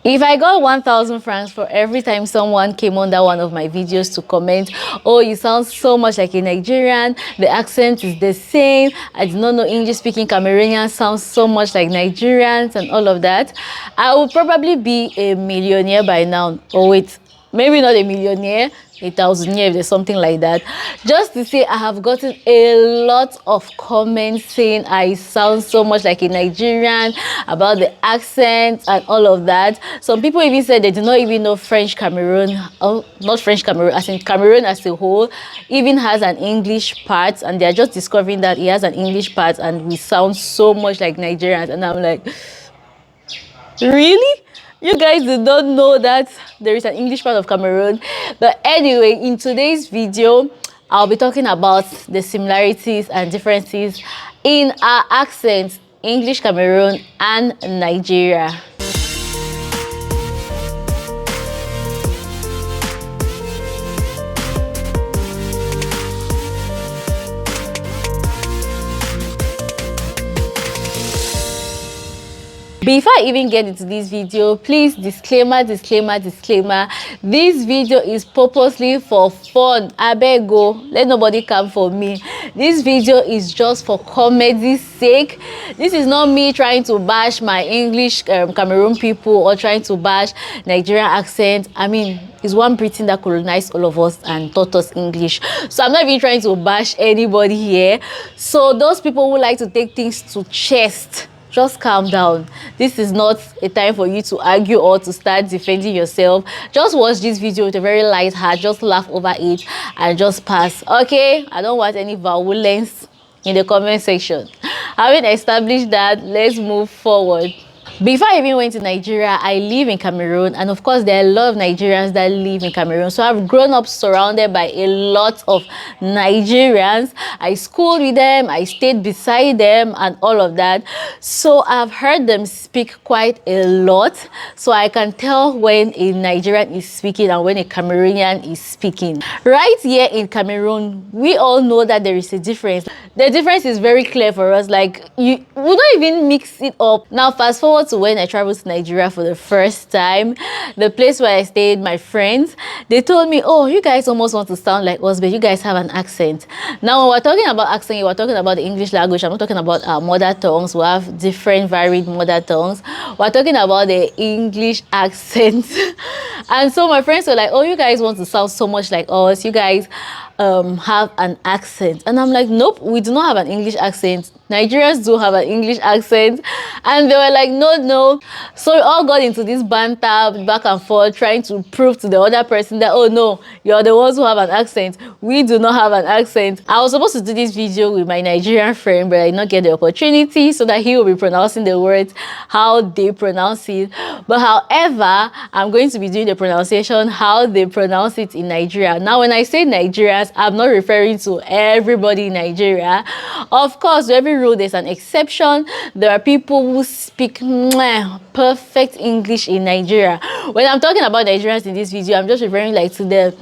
If I got 1,000 francs for every time someone came under one of my videos to comment, oh, you sound so much like a Nigerian, the accent is the same, I did not know English speaking Cameroonians sound so much like Nigerians and all of that, I would probably be a millionaire by now. Oh wait, maybe not a millionaire, a thousandaire, if there's something like that. Just to say, I have gotten a lot of comments saying I sound so much like a Nigerian, about the accent and all of that. Some people even said they do not even know French Cameroon, oh, not French Cameroon, as in Cameroon as a whole even has an English part, and they're just discovering that it has an English part and we sound so much like Nigerians. And I'm like, really? You guys did not know that there is an English part of Cameroon? But anyway, in today's video, I'll be talking about the similarities and differences in our accents, English Cameroon and Nigeria. Before I even get into this video, please, disclaimer, this video is purposely for fun. Abeg go, let nobody come for me. This video is just for comedy's sake. This is not me trying to bash my English Cameroon people or trying to bash Nigerian accent. I mean, it's one Britain that colonized all of us and taught us English. So I'm not even trying to bash anybody here. So those people who like to take things to chest, just calm down. This is not a time for you to argue or to start defending yourself. Just watch this video with a very light heart, just laugh over it and just pass. Okay, I don't want any violence in the comment section. Having established that, let's move forward. Before I even went to Nigeria, I live in Cameroon, and of course there are a lot of Nigerians that live in Cameroon. So I've grown up surrounded by a lot of Nigerians. I schooled with them, I stayed beside them and all of that. So I've heard them speak quite a lot. So I can tell when a Nigerian is speaking and when a Cameroonian is speaking. Right here in Cameroon, we all know that there is a difference. The difference is very clear for us. Like, we don't even mix it up. Now fast forward to when I traveled to Nigeria for the first time. The place where I stayed, my friends, they told me, oh, you guys almost want to sound like us, but you guys have an accent. Now when we're talking about accent, we're talking about the English language. I'm not talking about our mother tongues. We have different varied mother tongues. We're talking about the English accent. And so my friends were like, oh, you guys want to sound so much like us, you guys have an accent. And I'm like, nope, we do not have an English accent. Nigerians do have an English accent. And they were like, no. So we all got into this banter back and forth, trying to prove to the other person that, oh no, you're the ones who have an accent. We do not have an accent. I was supposed to do this video with my Nigerian friend, but I did not get the opportunity, so that he will be pronouncing the words how they pronounce it. But however, I'm going to be doing the pronunciation how they pronounce it in Nigeria. Now when I say Nigerians, I'm not referring to everybody in Nigeria. Of course, to every rule there's an exception. There are people who speak perfect English in Nigeria. When I'm talking about Nigerians in this video, I'm just referring like to the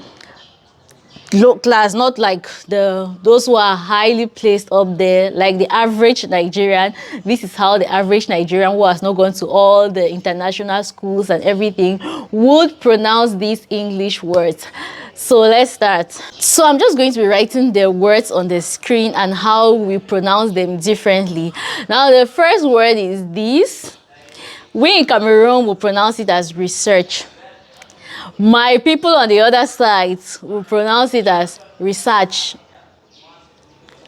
low class, not like those who are highly placed up there, like the average Nigerian. This is how the average Nigerian who has not gone to all the international schools and everything would pronounce these English words. So let's start. So I'm just going to be writing the words on the screen and how we pronounce them differently. Now the first word is this. We in Cameroon will pronounce it as research. My people on the other side will pronounce it as research.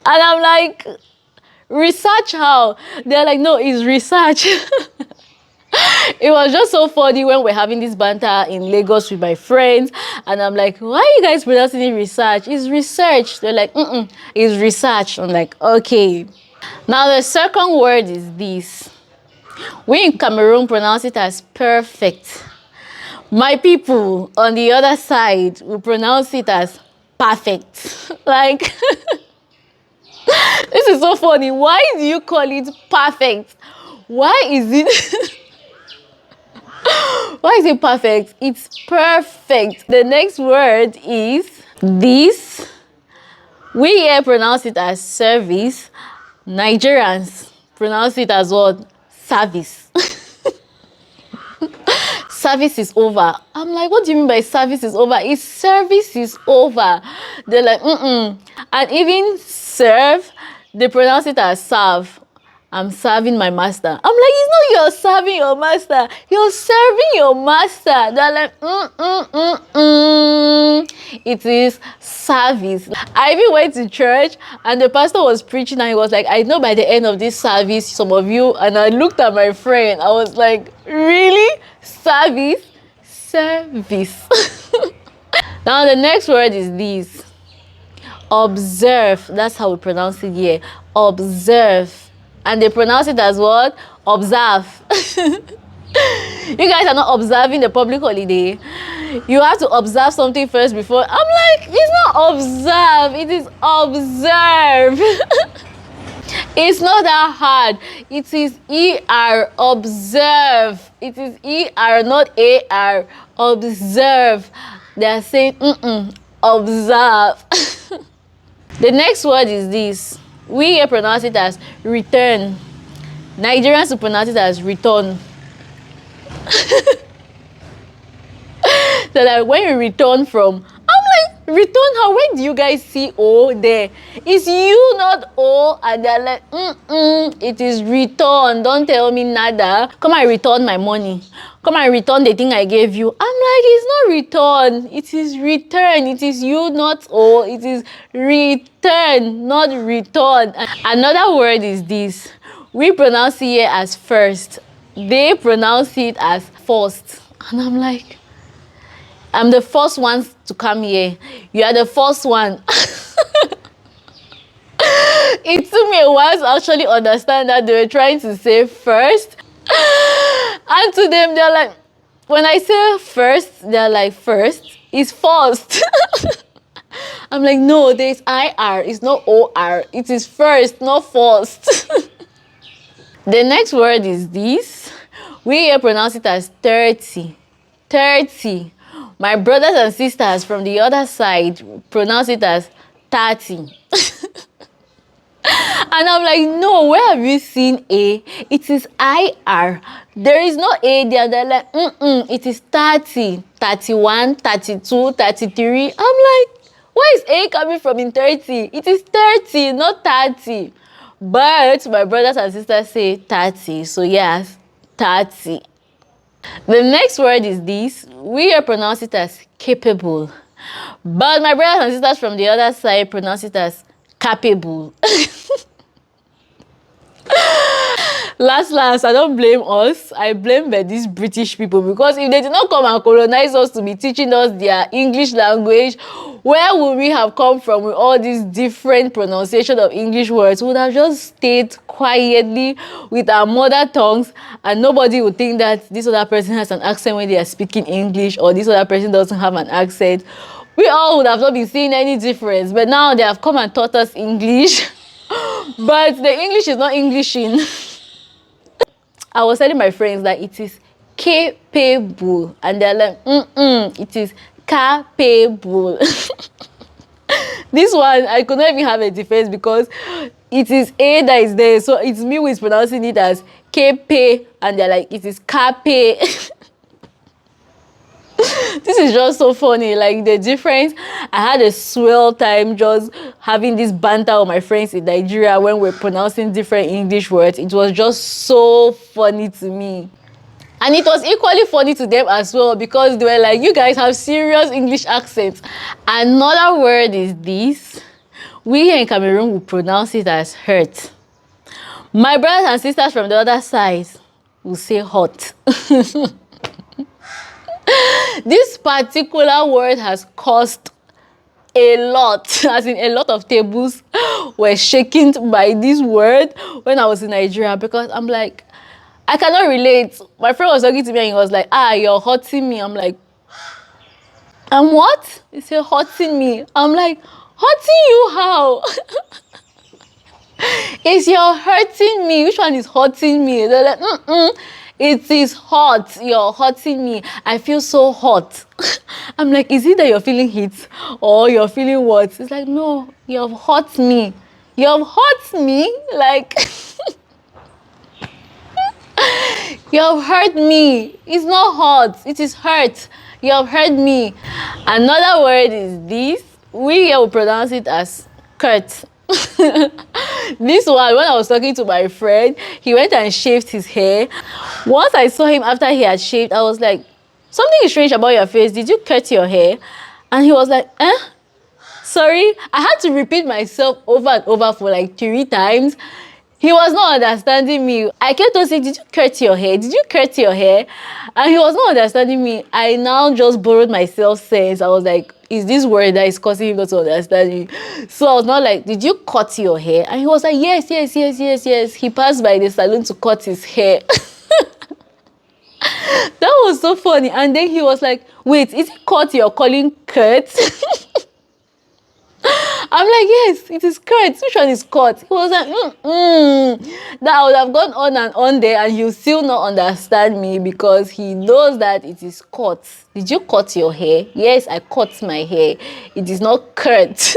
And I'm like, research how? They're like, no, it's research. It was just so funny when we're having this banter in Lagos with my friends, and I'm like, why are you guys pronouncing it research? It's research. They're like, it's research. I'm like, okay. Now the second word is this. We in Cameroon pronounce it as perfect. My people on the other side will pronounce it as perfect. Like, this is so funny. Why do you call it perfect? Why is it why is it perfect? It's perfect. The next word is this. We here pronounce it as service. Nigerians pronounce it as what? Service. service is over. I'm like, what do you mean by service is over? It's service is over. They're like, and even serve, they pronounce it as serve. I'm serving my master. I'm like, it's not you're serving your master. You're serving your master. They're like, It is service. I even went to church and the pastor was preaching and he was like, I know by the end of this service, some of you, and I looked at my friend. I was like, really? Service? Service. Now the next word is this. Observe. That's how we pronounce it here. Observe. And they pronounce it as what? Observe. You guys are not observing the public holiday. You have to observe something first before. I'm like, it's not observe, it is observe. It's not that hard. It is ER, observe. It is ER, not AR. Observe. They are saying, observe. The next word is this. We here pronounce it as return. Nigerians will pronounce it as return. So like when you return from, I'm like, return how? When do you guys see O there? It's you, not O. And they're like, it is return. Don't tell me nada. Come and return my money. Come and return the thing I gave you. I'm like, it's not return. It is return. It is you, not O. It is return, not return. Another word is this. We pronounce it here as first. They pronounce it as first. And I'm like, I'm the first one to come here. You are the first one. It took me a while to actually understand that they were trying to say first. And to them, they're like, when I say first, they're like, first is first. I'm like, no, there's IR. It's not OR. It is first, not first. The next word is this. We here pronounce it as 30. 30. My brothers and sisters from the other side pronounce it as 30. And I'm like, no, where have you seen A? It is IR. There is no A there. They're like, it is 30, 31, 32, 33. I'm like, where is A coming from in 30? It is 30, not 30. But my brothers and sisters say 30. So yes, 30. The next word is this. We here pronounce it as capable. But my brothers and sisters from the other side pronounce it as capable. Last, I don't blame us. I blame these British people, because if they did not come and colonize us to be teaching us their English language, where would we have come from with all these different pronunciation of English words? We would have just stayed quietly with our mother tongues, and nobody would think that this other person has an accent when they are speaking English, or this other person doesn't have an accent. We all would have not been seeing any difference, but now they have come and taught us English. But the English is not Englishing. I was telling my friends that it is capable, and they're like, it is capable. This one, I could not even have a defense, because it is A that is there, so it's me who is pronouncing it as cape, and they're like, it is cape. This is just so funny, like the difference. I had a swell time just having this banter with my friends in Nigeria when we're pronouncing different English words. It was just so funny to me. And it was equally funny to them as well, because they were like, you guys have serious English accents. Another word is this. We here in Cameroon will pronounce it as hurt. My brothers and sisters from the other side will say hot. This particular word has caused a lot, as in a lot of tables were shaken by this word when I was in Nigeria, because I'm like, I cannot relate. My friend was talking to me and he was like, you're hurting me. I'm like, I'm what? He said, hurting me. I'm like, hurting you how? It's you're hurting me. Which one is hurting me? They're like, it is hot. You're hurting me. I feel so hot. I'm like, is it that you're feeling heat or you're feeling what? It's like, no, you've hurt me. You've hurt me. Like, You have hurt me. It's not hurt, it is hurt. You have hurt me. Another word is this. We here will pronounce it as Kurt. This one, when I was talking to my friend, he went and shaved his hair. Once I saw him after he had shaved, I was like, something is strange about your face. Did you cut your hair? And he was like, eh? Sorry. I had to repeat myself over and over for like 3 times. He was not understanding me. I kept on saying, did you cut your hair? Did you cut your hair? And he was not understanding me. I now just borrowed my self-sense. I was like, is this word that is causing him not to understand me? So I was not like, did you cut your hair? And he was like, yes, yes, yes, yes, yes. He passed by the salon to cut his hair. That was so funny. And then he was like, wait, is it cut you're calling cut? I'm like, yes, it is Kurt. Which one is Kurt? He was like, That I would have gone on and on there and he'll still not understand me because he knows that it is Kurt. Did you cut your hair? Yes, I cut my hair. It is not Kurt.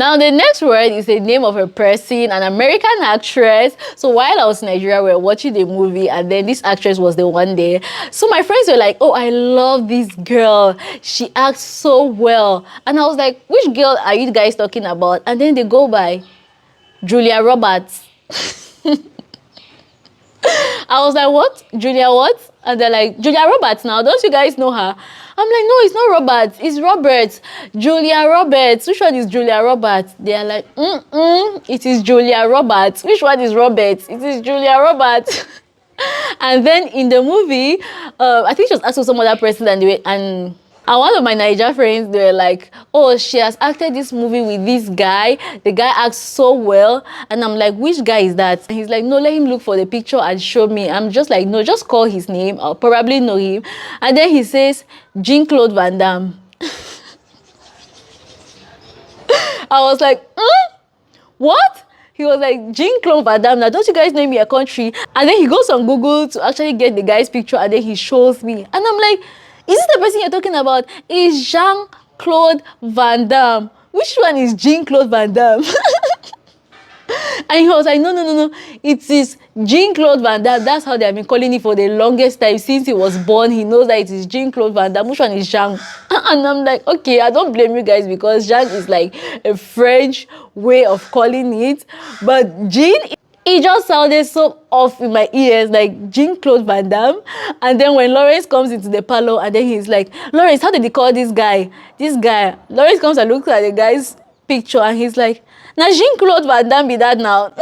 Now, the next word is the name of a person, an American actress. So while I was in Nigeria, we were watching the movie and then this actress was the one there. So my friends were like, oh, I love this girl. She acts so well. And I was like, which girl are you guys talking about? And then they go by Julia Roberts. I was like, what? Julia what? And they're like, Julia Roberts now. Don't you guys know her? I'm like, no, it's not Roberts. It's Roberts. Julia Roberts. Which one is Julia Roberts? They are like, it is Julia Roberts. Which one is Roberts? It is Julia Roberts. And then in the movie, I think she was asking some other person and one of my Niger friends, they were like, oh, she has acted this movie with this guy. The guy acts so well. And I'm like, which guy is that? And he's like, no, let him look for the picture and show me. I'm just like, no, just call his name. I'll probably know him. And then he says, Jean-Claude Van Damme. I was like, what? He was like, Jean-Claude Van Damme. Now, don't you guys name your country? And then he goes on Google to actually get the guy's picture. And then he shows me. And I'm like, is this the person you're talking about? It's Jean-Claude Van Damme. Which one is Jean-Claude Van Damme? And he was like, no, no, no, no. It is Jean-Claude Van Damme. That's how they have been calling it for the longest time. Since he was born, he knows that it is Jean-Claude Van Damme. Which one is Jean? And I'm like, okay, I don't blame you guys because Jean is like a French way of calling it. But Jean, it just sounded so off in my ears, like Jean-Claude Van Damme. And then when Lawrence comes into the parlor and then he's like, Lawrence, how did they call this guy? This guy. Lawrence comes and looks at the guy's picture and he's like, now Jean-Claude Van Damme be that now.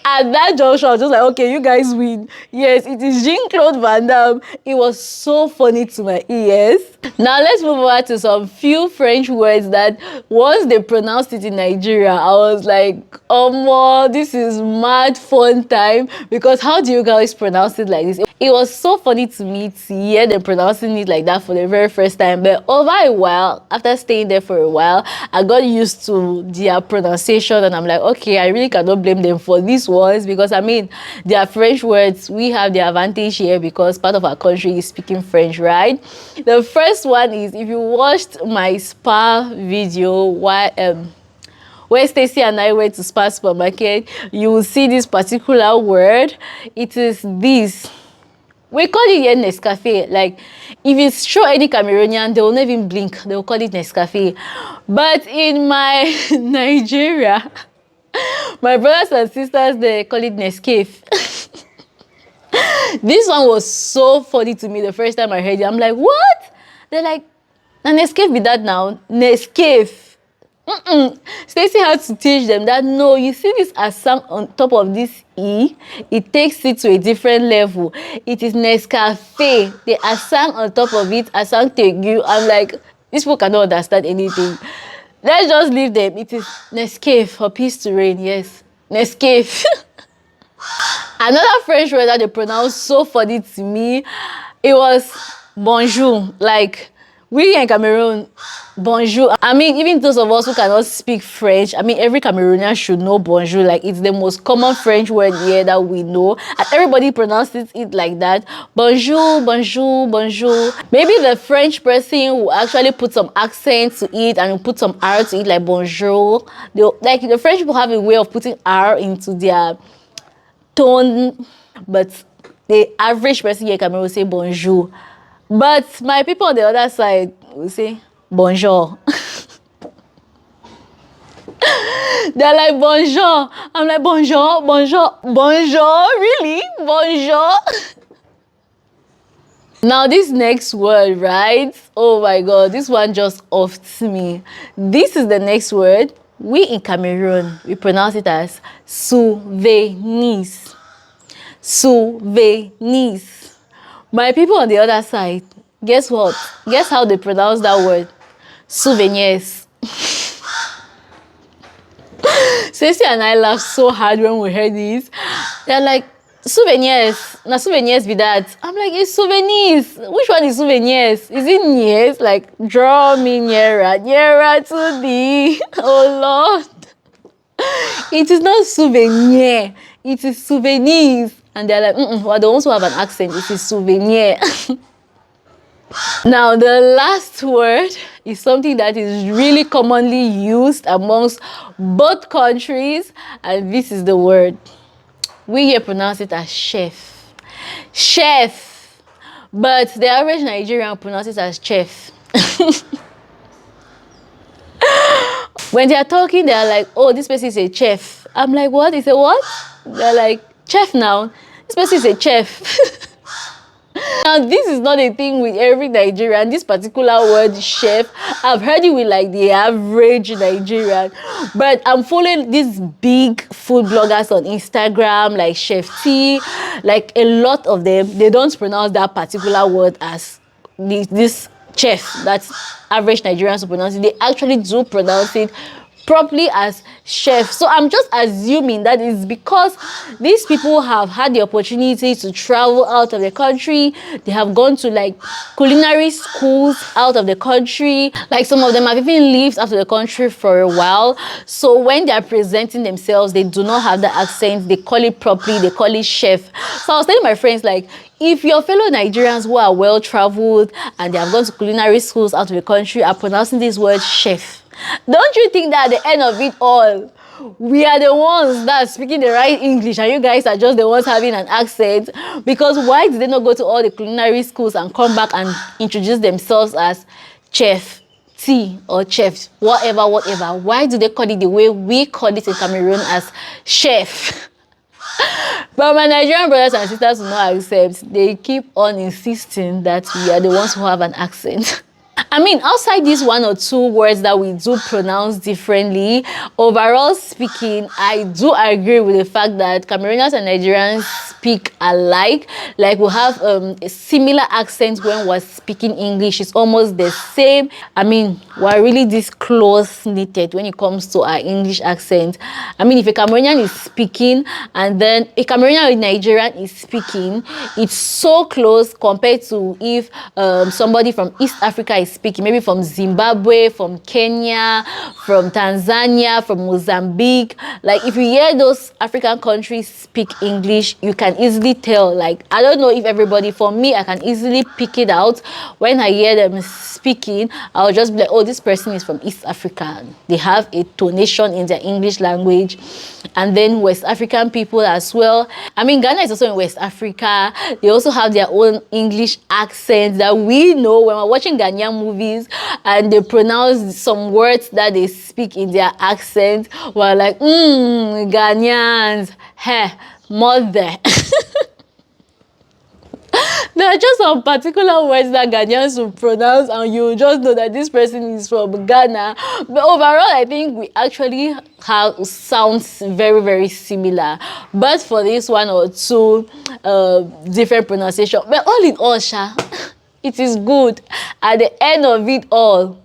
At that junction, I was just like, okay, you guys win. Yes, it is Jean-Claude Van Damme. It was so funny to my ears. Now, let's move over to some few French words that once they pronounced it in Nigeria, I was like, oh, this is mad fun time. Because how do you guys pronounce it like this? It was so funny to me to hear them pronouncing it like that for the very first time. But over a while, after staying there for a while, I got used to their pronunciation and I'm like, okay, I really cannot blame them for these words because I mean, they are French words. We have the advantage here because part of our country is speaking French, right? The first one is, if you watched my spa video, where Stacy and I went to Spa Supermarket, you will see this particular word. It is this. We call it here Nescafe. Like, if you show any Cameroonian, they will not even blink. They will call it Nescafe. But in my Nigeria, my brothers and sisters, they call it Nescafe. This one was so funny to me the first time I heard it. I'm like, what? They're like, Nescafe be that now? Nescafe. Stacey had to teach them that no, you see this asang on top of this E, it takes it to a different level. It is Nescafe. The asang on top of it, asang tegu. I'm like, these people cannot understand anything. Let's just leave them. It is Nescafe for peace to reign. Yes, Nescafe. Another French word that they pronounce so funny to me, it was bonjour. Like, We here in Cameroon, bonjour. I mean, even those of us who cannot speak French, I mean, every Cameroonian should know bonjour. Like, it's the most common French word here that we know. And everybody pronounces it like that. Bonjour, bonjour, bonjour. Maybe the French person will actually put some accent to it and put some R to it, like bonjour. Like, the French people have a way of putting R into their tone. But the average person here in Cameroon will say bonjour. But my people on the other side will say bonjour. They're like bonjour. I'm like bonjour, bonjour, bonjour. Really? Bonjour. Now this next word, right? Oh my god, this one just offed me. This is the next word. We in Cameroon, we pronounce it as souvenirs. Souvenirs. My people on the other side, guess what? Guess how they pronounce that word? Souvenirs. Ceci and I laughed so hard when we heard this. They're like, souvenirs. Now souvenirs be that. I'm like, it's souvenirs. Which one is souvenirs? Is it nears? Like, draw me nearer, nearer to thee. Oh Lord. It is not souvenir. It is souvenirs. And they're like, well, the ones who have an accent, it is souvenir. Now, the last word is something that is really commonly used amongst both countries. And this is the word. We here pronounce it as chef. Chef. But the average Nigerian pronounces it as chef. When they are talking, they are like, oh, this person is a chef. I'm like, what? Is a what? They're like, chef now. This person is a chef. Now, this is not a thing with every Nigerian. This particular word, chef, I've heard it with like the average Nigerian. But I'm following these big food bloggers on Instagram, like Chef T. Like a lot of them, they don't pronounce that particular word as this chef. That's average Nigerians who pronounce it. They actually do pronounce it properly as chef. So I'm just assuming that is because these people have had the opportunity to travel out of the country. They have gone to like culinary schools out of the country. Like some of them have even lived out of the country for a while. So when they are presenting themselves, they do not have the accent. They call it properly. They call it chef. So I was telling my friends, like, if your fellow Nigerians who are well traveled and they have gone to culinary schools out of the country are pronouncing this word chef, don't you think that at the end of it all, we are the ones that are speaking the right English and you guys are just the ones having an accent? Because why did they not go to all the culinary schools and come back and introduce themselves as chef T or chef whatever? Why do they call it the way we call it in Cameroon as chef? But my Nigerian brothers and sisters do not accept. They keep on insisting that we are the ones who have an accent. I mean, outside these one or two words that we do pronounce differently, overall speaking, I do agree with the fact that Cameroonians and Nigerians speak alike. Like, we have a similar accent when we're speaking English. It's almost the same. I mean, we're really this close-knitted when it comes to our English accent. I mean, if a Cameroonian is speaking and then a Cameroonian or a Nigerian is speaking, it's so close compared to if somebody from East Africa is speaking, maybe from Zimbabwe, from Kenya, from Tanzania, from Mozambique. Like, if you hear those African countries speak English, you can easily tell. Like, I don't know if everybody, for me, I can easily pick it out. When I hear them speaking, I'll just be like, oh, this person is from East Africa. They have a tonation in their English language. And then West African people as well. I mean, Ghana is also in West Africa. They also have their own English accents that we know when we're watching Ghanaian movies and they pronounce some words that they speak in their accent. We're like, Ghanaians, hey, mother. There are just some particular words that Ghanaians will pronounce and you just know that this person is from Ghana. But overall, I think we actually have sounds very, very similar. But for this one or two different pronunciation. But all in all, it is good. At the end of it all,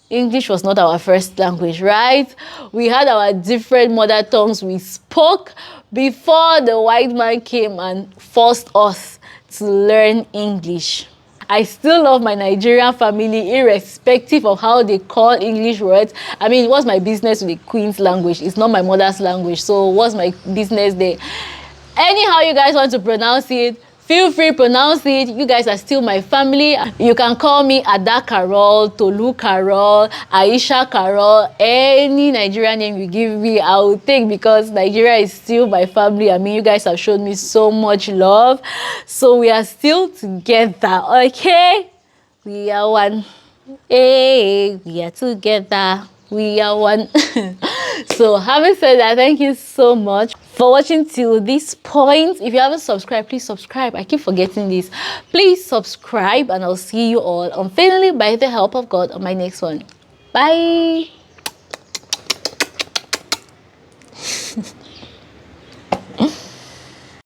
English was not our first language, right? We had our different mother tongues we spoke before the white man came and forced us to learn English. I still love my Nigerian family irrespective of how they call English words. I mean, what's my business with the Queen's language? It's not my mother's language, so what's my business there? Anyhow you guys want to pronounce it, feel free, pronounce it. You guys are still my family. You can call me Ada Carol, Tolu Carol, Aisha Carol. Any Nigerian name you give me, I will take, because Nigeria is still my family. I mean, you guys have shown me so much love. So we are still together, okay? We are one. Hey, we are together. We are one. So having said that, thank you so much for watching till this point. If you haven't subscribed, please subscribe. I keep forgetting this. Please subscribe, and I'll see you all unfailingly by the help of God on my next one. Bye.